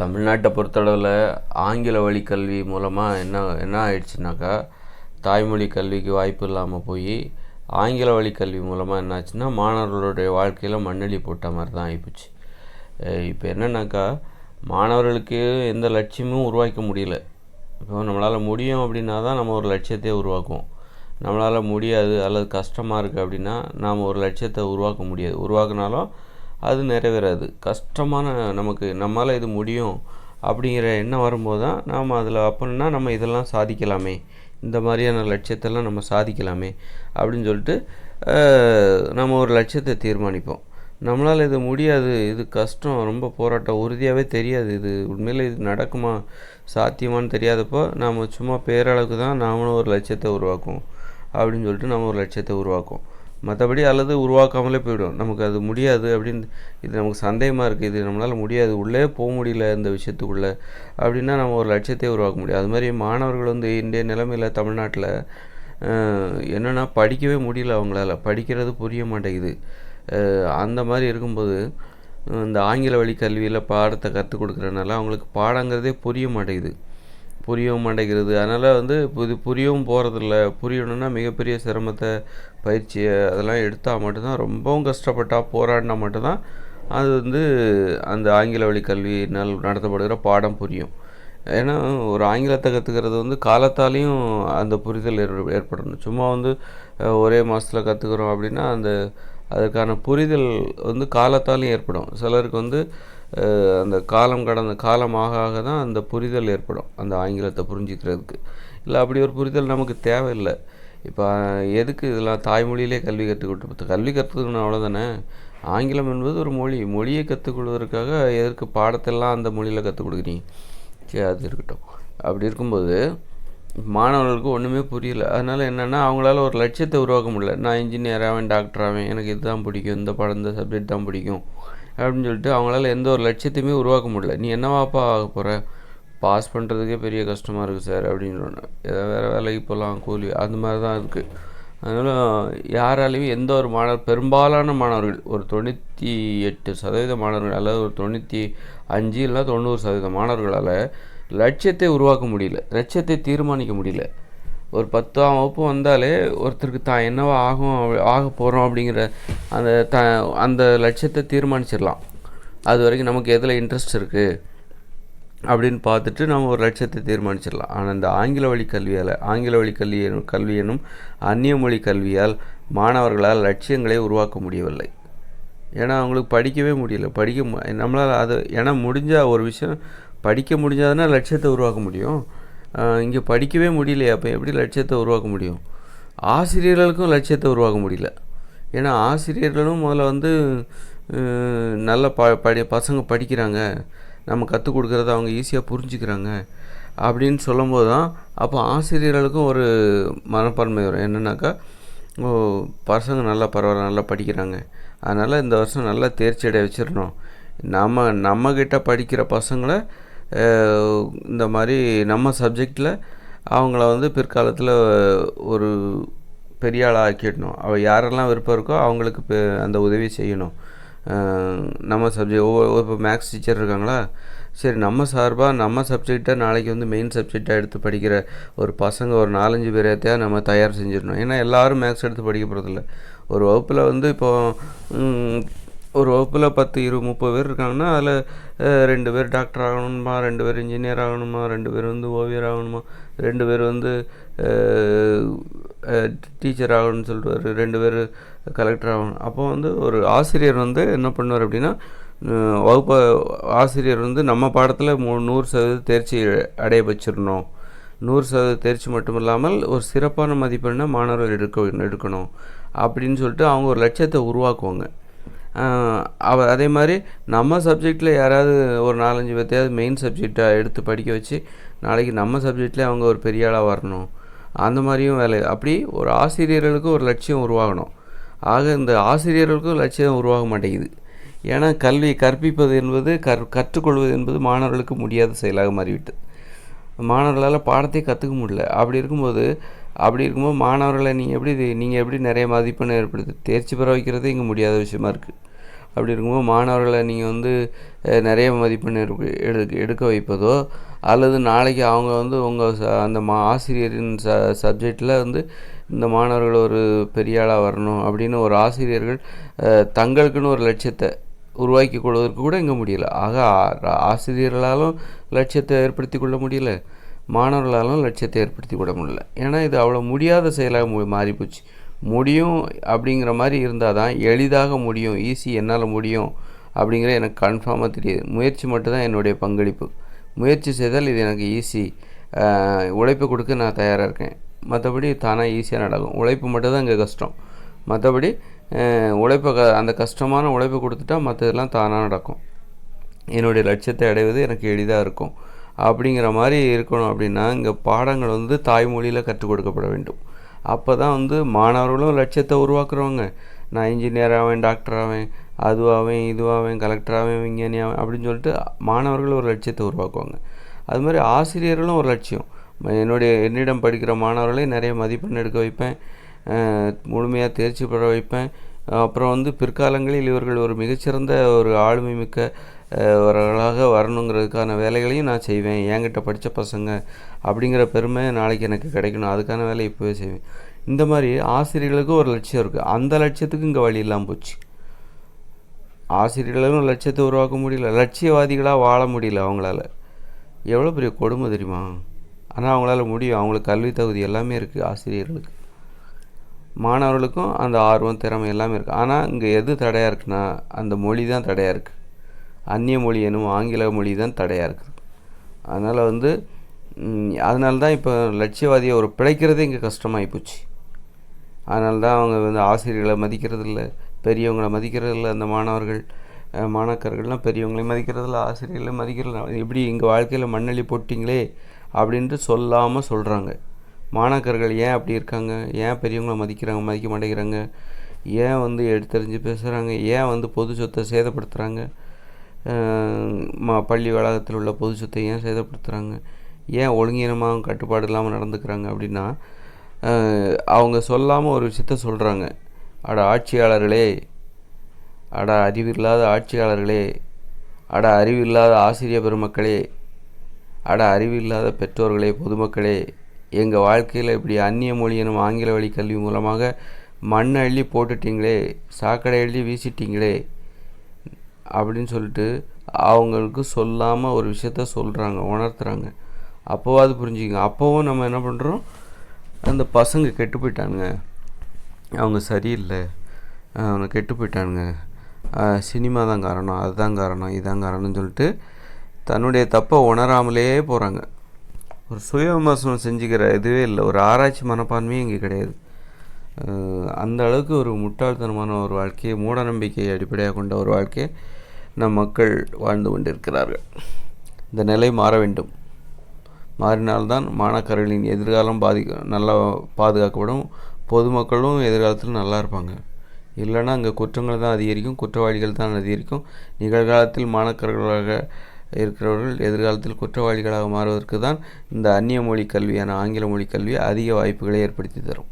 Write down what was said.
தமிழ்நாட்டை பொறுத்தளவில் ஆங்கில வழி கல்வி மூலமாக என்ன ஆயிடுச்சுனாக்கா, தாய்மொழி கல்விக்கு வாய்ப்பு இல்லாமல் போய் ஆங்கில வழி கல்வி மூலமாக என்னாச்சுன்னா மாணவர்களுடைய வாழ்க்கையில் மண்ணெளி போட்ட மாதிரி தான் ஆகிப்போச்சு. இப்போ என்னென்னாக்கா, மாணவர்களுக்கு எந்த லட்சியமும் உருவாக்க முடியல. இப்போ நம்மளால் முடியும் அப்படின்னா தான் நம்ம ஒரு லட்சியத்தையே உருவாக்குவோம். நம்மளால் முடியாது அல்லது கஷ்டமாக இருக்குது அப்படின்னா நாம் ஒரு லட்சியத்தை உருவாக்க முடியாது. உருவாக்குனாலும் அது நிறைவேறாது. கஷ்டமான நமக்கு நம்மளால் இது முடியும் அப்படிங்கிற எண்ணம் வரும்போது தான் நாம் அதில் அப்படின்னா நம்ம இதெல்லாம் சாதிக்கலாமே, இந்த மாதிரியான லட்சியத்தெல்லாம் நம்ம சாதிக்கலாமே அப்படின்னு சொல்லிட்டு நம்ம ஒரு லட்சியத்தை தீர்மானிப்போம். நம்மளால் இது முடியாது, இது கஷ்டம், ரொம்ப போராட்டம், உறுதியாகவே தெரியாது, இது உண்மையில் இது நடக்குமா சாத்தியமானு தெரியாதப்போ நாம் சும்மா பேரளவுக்கு தான் நாமளும் ஒரு லட்சியத்தை உருவாக்குவோம் அப்படின்னு சொல்லிட்டு நம்ம ஒரு லட்சியத்தை உருவாக்குவோம். மற்றபடி அல்லது உருவாக்காமலே போய்டும். நமக்கு அது முடியாது அப்படின்னு, இது நமக்கு சந்தேகமாக இருக்குது, இது நம்மளால் முடியாது, உள்ளே போக முடியல இந்த விஷயத்துக்குள்ளே அப்படின்னா நம்ம ஒரு லட்சியத்தை உருவாக்க முடியும். அது மாதிரி மாணவர்கள் இன்றைய நிலைமையில் தமிழ்நாட்டில் என்னென்னா படிக்கவே முடியல, அவங்களால படிக்கிறது புரிய மாட்டேங்குது. அந்த மாதிரி இருக்கும்போது இந்த ஆங்கில வழி கல்வியில் பாடத்தை கற்றுக் கொடுக்குறதுனால அவங்களுக்கு பாடங்கிறதே புரியவும் மாட்டேங்கிறது. அதனால் இது புரியவும் போகிறதில்ல. புரியணுன்னா மிகப்பெரிய சிரமத்தை, பயிற்சியை அதெல்லாம் எடுத்தால் மட்டும்தான், ரொம்பவும் கஷ்டப்பட்டால் போராடினா மட்டும்தான் அது அந்த ஆங்கில வழி கல்வியினால் நடத்தப்படுகிற பாடம் புரியும். ஏன்னா ஒரு ஆங்கிலத்தை கற்றுக்கிறது காலத்தாலேயும் அந்த புரிதல் ஏற்படணும். சும்மா ஒரே மாதத்தில் கற்றுக்குறோம் அப்படின்னா அதற்கான புரிதல் காலத்தாலையும் ஏற்படும். சிலருக்கு அந்த காலமாக தான் அந்த புரிதல் ஏற்படும், அந்த ஆங்கிலத்தை புரிஞ்சிக்கிறதுக்கு. இல்லை அப்படி ஒரு புரிதல் நமக்கு தேவையில்லை. இப்போ எதுக்கு இதெல்லாம் தாய்மொழியிலே கல்வி கற்றுக்கணும் அவ்வளோதானே. ஆங்கிலம் என்பது ஒரு மொழியை கற்றுக்கொள்வதற்காக எதற்கு பாடத்தெல்லாம் அந்த மொழியில் கற்றுக் கொடுக்குறீங்க? சரி, அது இருக்கட்டும். அப்படி இருக்கும்போது மாணவர்களுக்கு ஒன்றுமே புரியல. அதனால் என்னென்னா அவங்களால ஒரு லட்சியத்தை உருவாக்க முடியல. நான் இன்ஜினியர் ஆவேன், டாக்டர் ஆவேன், எனக்கு இது தான் பிடிக்கும், இந்த பாடம் இந்த சப்ஜெக்ட் தான் பிடிக்கும் அப்படின்னு சொல்லிட்டு அவங்களால எந்த ஒரு லட்சியத்தையுமே உருவாக்க முடியல. நீ என்னவாப்பா ஆக போகிற, பாஸ் பண்ணுறதுக்கே பெரிய கஷ்டமாக இருக்குது சார் அப்படின்னு ஏதாவது வேறு வேலைக்கு போகலாம், கூலி, அந்த மாதிரி தான் இருக்குது. அதனால் யாராலையும் எந்த ஒரு பெரும்பாலான மாணவர்கள், ஒரு 98% மாணவர்கள் அல்லது ஒரு 95 இல்லை 90% மாணவர்களால் லட்சியத்தை உருவாக்க முடியல, லட்சியத்தை தீர்மானிக்க முடியல. ஒரு 10ஆம் வகுப்பு வந்தாலே ஒருத்தருக்கு தான் என்னவா ஆக போகிறோம் அப்படிங்கிற அந்த லட்சியத்தை தீர்மானிச்சிடலாம். அது வரைக்கும் நமக்கு எதில் இன்ட்ரெஸ்ட் இருக்குது அப்படின்னு பார்த்துட்டு நம்ம ஒரு லட்சியத்தை தீர்மானிச்சிடலாம். ஆனால் இந்த ஆங்கில வழி கல்வி எனும் அந்நிய மொழி கல்வியால் மாணவர்களால் லட்சியங்களை உருவாக்க முடியவில்லை. ஏன்னா அவங்களுக்கு படிக்கவே முடியல. நம்மளால் ஏன்னா முடிஞ்சால் ஒரு விஷயம் படிக்க முடிஞ்சாதுன்னா லட்சியத்தை உருவாக்க முடியும். இங்கே படிக்கவே முடியலையே, அப்போ எப்படி லட்சியத்தை உருவாக்க முடியும்? ஆசிரியர்களுக்கும் லட்சியத்தை உருவாக்க முடியல. ஏன்னா ஆசிரியர்களும் முதல்ல நல்ல பசங்க படிக்கிறாங்க, நம்ம கற்றுக் கொடுக்குறத அவங்க ஈஸியாக புரிஞ்சுக்கிறாங்க அப்படின்னு சொல்லும்போது தான் அப்போ ஆசிரியர்களுக்கும் ஒரு மனப்பான்மை வரும். என்னென்னாக்கா, பசங்க நல்லா படிக்கிறாங்க, அதனால் இந்த வருஷம் நல்லா தேர்ச்சி அடைய வச்சிடணும். நம்மக்கிட்ட படிக்கிற பசங்களை இந்த மாதிரி நம்ம சப்ஜெக்டில் அவங்கள பிற்காலத்தில் ஒரு பெரிய ஆளாக ஆக்கிடணும். யாரெல்லாம் விருப்பம் இருக்கோ அவங்களுக்கு அந்த உதவி செய்யணும். நம்ம சப்ஜெக்ட் இப்போ மேக்ஸ் டீச்சர் இருக்காங்களா, சரி நம்ம சார்பாக நம்ம சப்ஜெக்டை நாளைக்கு மெயின் சப்ஜெக்டாக எடுத்து படிக்கிற ஒரு பசங்க ஒரு 4-5 பேரையா நம்ம தயார் செஞ்சிடணும். ஏன்னா எல்லோரும் மேக்ஸ் எடுத்து படிக்க போகிறதில்ல. ஒரு வகுப்பில் ஒரு வகுப்பில் 10, 20, 30 பேர் இருக்காங்கன்னா அதில் 2 பேர் டாக்டர் ஆகணுமா, 2 பேர் இன்ஜினியர் ஆகணுமா, 2 பேர் ஓவியர் ஆகணுமா, 2 பேர் டீச்சர் ஆகணும்னு சொல்லுவார், 2 பேர் கலெக்டர் ஆகணும். அப்போ ஒரு ஆசிரியர் என்ன பண்ணுவார் அப்படின்னா, ஆசிரியர் நம்ம பாடத்தில் 100% தேர்ச்சி அடைய வச்சிடணும். 100% தேர்ச்சி மட்டும் இல்லாமல் ஒரு சிறப்பான மதிப்பெண்ணை மாணவர்கள் எடுக்கணும் அப்படின்னு சொல்லிட்டு அவங்க ஒரு லட்சியத்தை உருவாக்குவாங்க. அதே மாதிரி நம்ம சப்ஜெக்டில் யாராவது ஒரு 4-5 பேர்த்தையாவது மெயின் சப்ஜெக்டாக எடுத்து படிக்க வச்சு நாளைக்கு நம்ம சப்ஜெக்டில் அவங்க ஒரு பெரிய ஆளாக வரணும். அந்த மாதிரியும் வேலை. அப்படி ஒரு ஆசிரியர்களுக்கும் ஒரு லட்சியம் உருவாகணும். ஆக இந்த ஆசிரியர்களுக்கும் லட்சியம் உருவாக மாட்டேங்குது. ஏன்னா கற்பிப்பது என்பது கற்றுக்கொள்வது என்பது மாணவர்களுக்கு முடியாத செயலாக மாறிவிட்டு, மாணவர்களால் பாடத்தை கற்றுக்க முடியல. அப்படி இருக்கும்போது மாணவர்களை நீங்கள் எப்படி நிறைய மதிப்பெண்ணை ஏற்படுத்தி தேர்ச்சி பெற வைக்கிறதே இங்கே முடியாத விஷயமா இருக்குது. அப்படி இருக்கும்போது மாணவர்களை நீங்கள் வந்து நிறைய மதிப்பெண் எடுக்க வைப்பதோ, அல்லது நாளைக்கு அவங்க வந்து உங்கள் அந்த ஆசிரியரின் சப்ஜெக்டில் வந்து இந்த மாணவர்கள் ஒரு பெரிய ஆளாக வரணும் அப்படின்னு ஒரு ஆசிரியர்கள் தங்களுக்குன்னு ஒரு லட்சியத்தை உருவாக்கி கொள்வதற்கு கூட இங்கே முடியல. ஆக ஆசிரியர்களாலும் லட்சியத்தை ஏற்படுத்தி கொள்ள முடியல, மாணவர்களாலும் லட்சியத்தை ஏற்படுத்தி கொள்ள முடியல. ஏன்னா இது அவ்வளோ முடியாத செயலாக மாறிப்போச்சு. முடியும் அப்படிங்கிற மாதிரி இருந்தால் தான் எளிதாக முடியும், ஈஸி என்னால் முடியும் அப்படிங்கிற எனக்கு கன்ஃபார்மாக தெரியுது. முயற்சி மட்டும்தான் என்னுடைய பங்களிப்பு. முயற்சி செய்தால் இது எனக்கு ஈஸி, உழைப்பு கொடுக்க நான் தயாராக இருக்கேன், மற்றபடி தானாக ஈஸியாக நடக்கும். உழைப்பு மட்டும்தான் இங்கே கஷ்டம். மற்றபடி உழைப்பை அந்த கஷ்டமான உழைப்பை கொடுத்துட்டா மற்றதெல்லாம் தானாக நடக்கும். என்னுடைய லட்சியத்தை அடைவது எனக்கு எளிதாக இருக்கும் அப்படிங்கிற மாதிரி இருக்கணும். அப்படின்னா இங்கே பாடங்கள் வந்து தாய்மொழியில் கற்றுக் கொடுக்கப்பட வேண்டும். அப்போ தான் வந்து மாணவர்களும் லட்சியத்தை உருவாக்குறவங்க. நான் இன்ஜினியர் ஆவேன், டாக்டர் ஆவேன், அதுவாவேன், இதுவாவேன், கலெக்டர் ஆவேன், விஞ்ஞானி ஆவேன் அப்படின்னு சொல்லிட்டு மாணவர்கள் ஒரு லட்சியத்தை உருவாக்குவாங்க. அது மாதிரி ஆசிரியர்களும் ஒரு லட்சியம். என்னிடம் படிக்கிற மாணவர்களை நிறைய மதிப்பெண் எடுக்க வைப்பேன், முழுமையாக தேர்ச்சி பெற வைப்பேன். அப்புறம் வந்து பிற்காலங்களில் இவர்கள் ஒரு மிகச்சிறந்த ஒரு ஆளுமை மிக்க அவர்களாக வரணுங்கிறதுக்கான வேலைகளையும் நான் செய்வேன். என்கிட்ட படித்த பசங்க அப்படிங்கிற பெருமை நாளைக்கு எனக்கு கிடைக்கணும், அதுக்கான வேலை இப்போவே செய்வேன். இந்த மாதிரி ஆசிரியர்களுக்கும் ஒரு லட்சியம் இருக்குது. அந்த லட்சியத்துக்கு இங்கே வழி இல்லாமல் போச்சு. ஆசிரியர்களும் லட்சியத்தை உருவாக்க முடியல, லட்சியவாதிகளாக வாழ முடியல அவங்களால. எவ்வளோ பெரிய கொடுமை தெரியுமா? ஆனால் அவங்களால முடியும். அவங்களுக்கு கல்வி தகுதி எல்லாமே இருக்குது ஆசிரியர்களுக்கு. மாணவர்களுக்கும் அந்த ஆர்வம், திறமை எல்லாமே இருக்குது. ஆனால் இங்கே எது தடையாக இருக்குன்னா அந்த மொழி தான் தடையாக இருக்குது. அந்நிய மொழி எனும் ஆங்கில மொழி தான் தடையாக இருக்குது. அதனால் வந்து அதனால்தான் இப்போ லட்சியவாதியை ஒரு பிழைக்கிறதே இங்கே கஷ்டமாகி போச்சு. அதனால்தான் அவங்க வந்து ஆசிரியர்களை மதிக்கிறதில்ல, பெரியவங்களை மதிக்கிறதில்ல. அந்த மாணாக்கர்கள்லாம் பெரியவங்களையும் மதிக்கிறதில்ல, ஆசிரியர்களையும் மதிக்கிறதில்ல. இப்படி எங்கள் வாழ்க்கையில் மண்ணள்ளி போட்டிங்களே அப்படின்ட்டு சொல்லாமல் சொல்கிறாங்க. மாணாக்கர்கள் ஏன் அப்படி இருக்காங்க? ஏன் பெரியவங்களை மதிக்க மாட்டேங்கிறாங்க? ஏன் வந்து எடுத்தறிஞ்சு பேசுகிறாங்க? ஏன் வந்து பொது சொத்தை சேதப்படுத்துகிறாங்க? பள்ளி வளாகத்தில் உள்ள பொது சொத்தை ஏன் சேதப்படுத்துகிறாங்க? ஏன் ஒழுங்கீனமாக கட்டுப்பாடு இல்லாமல் நடந்துக்கிறாங்க? அப்படின்னா அவங்க சொல்லாமல் ஒரு விஷயத்த சொல்கிறாங்க. அட ஆட்சியாளர்களே, அட அறிவில்லாத ஆட்சியாளர்களே, அட அறிவில்லாத ஆசிரிய பெருமக்களே, அட அறிவில்லாத பெற்றோர்களே, பொதுமக்களே, எங்கள் வாழ்க்கையில் இப்படி அந்நிய மொழி எனும் ஆங்கில வழி கல்வி மூலமாக மண் அள்ளி போட்டுட்டிங்களே, சாக்கடை அள்ளி வீசிட்டிங்களே அப்படின்னு சொல்லிட்டு அவங்களுக்கு சொல்லாமல் ஒரு விஷயத்த சொல்கிறாங்க, உணர்த்துறாங்க. அப்போவாது புரிஞ்சுக்கங்க. அப்போவும் நம்ம என்ன பண்ணுறோம்? அந்த பசங்க கெட்டு போயிட்டானுங்க, அவங்க சரியில்லை, அவங்க கெட்டு போயிட்டானுங்க, சினிமா தான் காரணம், அதுதான் காரணம், இதுதான் காரணம்னு சொல்லிட்டு தன்னுடைய தப்பை உணராமலே போகிறாங்க. ஒரு சுய விமர்சனம் செஞ்சுக்கிற இதுவே இல்லை, ஒரு ஆராய்ச்சி மனப்பான்மையும் இங்கே கிடையாது. அந்த அளவுக்கு ஒரு முட்டாள்தனமான ஒரு வாழ்க்கையை, மூட நம்பிக்கையை அடிப்படையாக கொண்ட ஒரு வாழ்க்கையை நம் மக்கள் வாழ்ந்து கொண்டிருக்கிறார்கள். இந்த நிலை மாற வேண்டும். மாறினால்தான் மாணாக்கர்களின் எதிர்காலம் நல்லா பாதுகாக்கப்படும், பொதுமக்களும் எதிர்காலத்தில் நல்லா இருப்பாங்க. இல்லைன்னா அங்கே குற்றங்கள் தான் அதிகரிக்கும், குற்றவாளிகள் தான் அதிகரிக்கும். நிகழ்காலத்தில் மாணாக்கர்களாக இருக்கிறவர்கள் எதிர்காலத்தில் குற்றவாளிகளாக மாறுவதற்கு தான் இந்த அந்நிய மொழி கல்வியான ஆங்கில மொழி கல்வி அதிக வாய்ப்புகளை ஏற்படுத்தி தரும்.